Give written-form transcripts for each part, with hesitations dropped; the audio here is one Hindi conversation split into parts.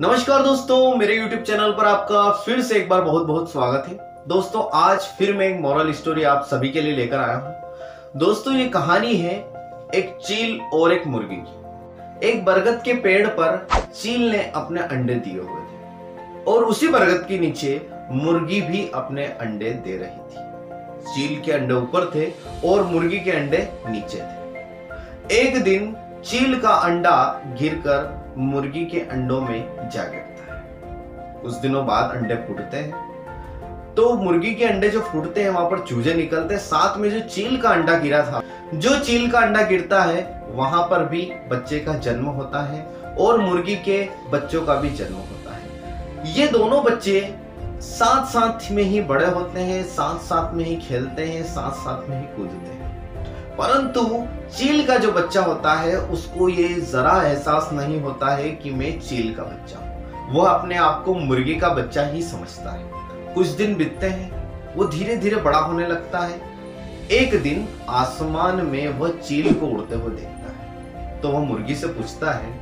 नमस्कार दोस्तों, मेरे YouTube चैनल पर आपका फिर से एक बार बहुत बहुत स्वागत है। दोस्तों आज फिर मैं एक मॉरल स्टोरी आप सभी के लिए लेकर आया हूँ। दोस्तों ये कहानी है एक चील और एक मुर्गी की। एक बरगद के पेड़ पर चील ने अपने अंडे दिए हुए थे और उसी बरगद के नीचे मुर्गी भी अपने अंडे दे रही थी। चील के अंडे ऊपर थे और मुर्गी के अंडे नीचे थे। एक दिन चील का अंडा गिरकर मुर्गी के अंडों में जा गिरता है। कुछ दिनों बाद अंडे फूटते हैं तो मुर्गी के अंडे जो फूटते हैं वहां पर चूजे निकलते हैं, साथ में जो चील का अंडा गिरा था, जो चील का अंडा गिरता है वहां पर भी बच्चे का जन्म होता है और मुर्गी के बच्चों का भी जन्म होता है। ये दोनों बच्चे साथ साथ में ही बड़े होते हैं, साथ साथ में ही खेलते हैं, साथ साथ में ही कूदते हैं। परंतु चील का जो बच्चा होता है उसको ये जरा एहसास नहीं होता है कि मैं चील का बच्चा हूं। वह अपने आप को मुर्गी का बच्चा ही समझता है। कुछ दिन बीतते हैं, वो धीरे धीरे बड़ा होने लगता है। एक दिन आसमान में वह चील को उड़ते हुए देखता है तो वह मुर्गी से पूछता है,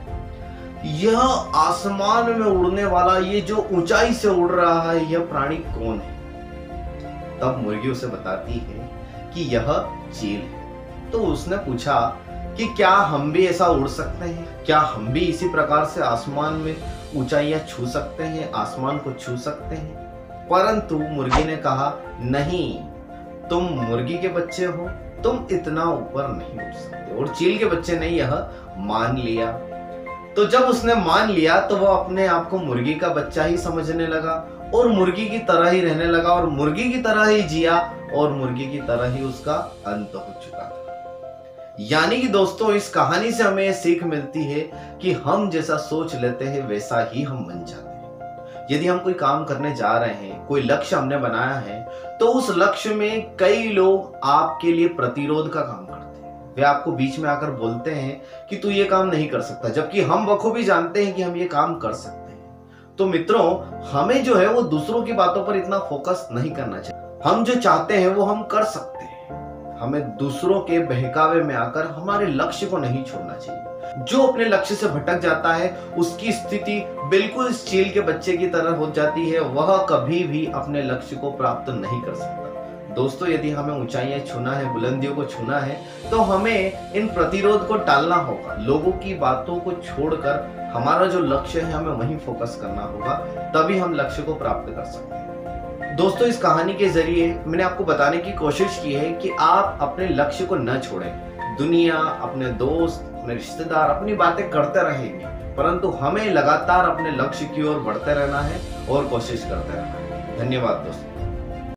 यह आसमान में उड़ने वाला, ये जो ऊंचाई से उड़ रहा है, यह प्राणी कौन है? तब मुर्गी उसे बताती है कि यह चील है। तो उसने पूछा कि क्या हम भी ऐसा उड़ सकते हैं? क्या हम भी इसी प्रकार से आसमान में ऊंचाइयां छू सकते हैं, आसमान को छू सकते हैं? परंतु मुर्गी ने कहा, नहीं, तुम मुर्गी के बच्चे हो, तुम इतना ऊपर नहीं उड़ सकते। और चील के बच्चे ने यह मान लिया। तो जब उसने मान लिया तो वह अपने आप को मुर्गी का बच्चा ही समझने लगा और मुर्गी की तरह ही रहने लगा और मुर्गी की तरह ही जिया और मुर्गी की तरह ही उसका अंत हो चुका था। यानी कि दोस्तों इस कहानी से हमें सीख मिलती है कि हम जैसा सोच लेते हैं वैसा ही हम बन जाते हैं। यदि हम कोई काम करने जा रहे हैं, कोई लक्ष्य हमने बनाया है, तो उस लक्ष्य में कई लोग आपके लिए प्रतिरोध का काम करते हैं। वे आपको बीच में आकर बोलते हैं कि तू ये काम नहीं कर सकता, जबकि हम बखूबी जानते हैं कि हम ये काम कर सकते हैं। तो मित्रों, हमें जो है वो दूसरों की बातों पर इतना फोकस नहीं करना चाहिए। हम जो चाहते हैं वो हम कर सकते हैं। हमें दूसरों के बहकावे में आकर हमारे लक्ष्य को नहीं छोड़ना चाहिए। जो अपने लक्ष्य से भटक जाता है उसकी स्थिति बिल्कुल चील के बच्चे की तरह हो जाती है। वह कभी भी अपने लक्ष्य को प्राप्त नहीं कर सकता। दोस्तों यदि हमें ऊंचाइयां छूना है, बुलंदियों को छूना है, तो हमें इन प्रतिरोध को टालना होगा। लोगों की बातों को छोड़कर हमारा जो लक्ष्य है हमें वहीं फोकस करना होगा, तभी हम लक्ष्य को प्राप्त कर सकते हैं। दोस्तों इस कहानी के जरिए मैंने आपको बताने की कोशिश की है कि आप अपने लक्ष्य को न छोड़ें। दुनिया, अपने दोस्त, अपने रिश्तेदार अपनी बातें करते रहेंगे, परंतु हमें लगातार अपने लक्ष्य की ओर बढ़ते रहना है और कोशिश करते रहना है। धन्यवाद दोस्तों।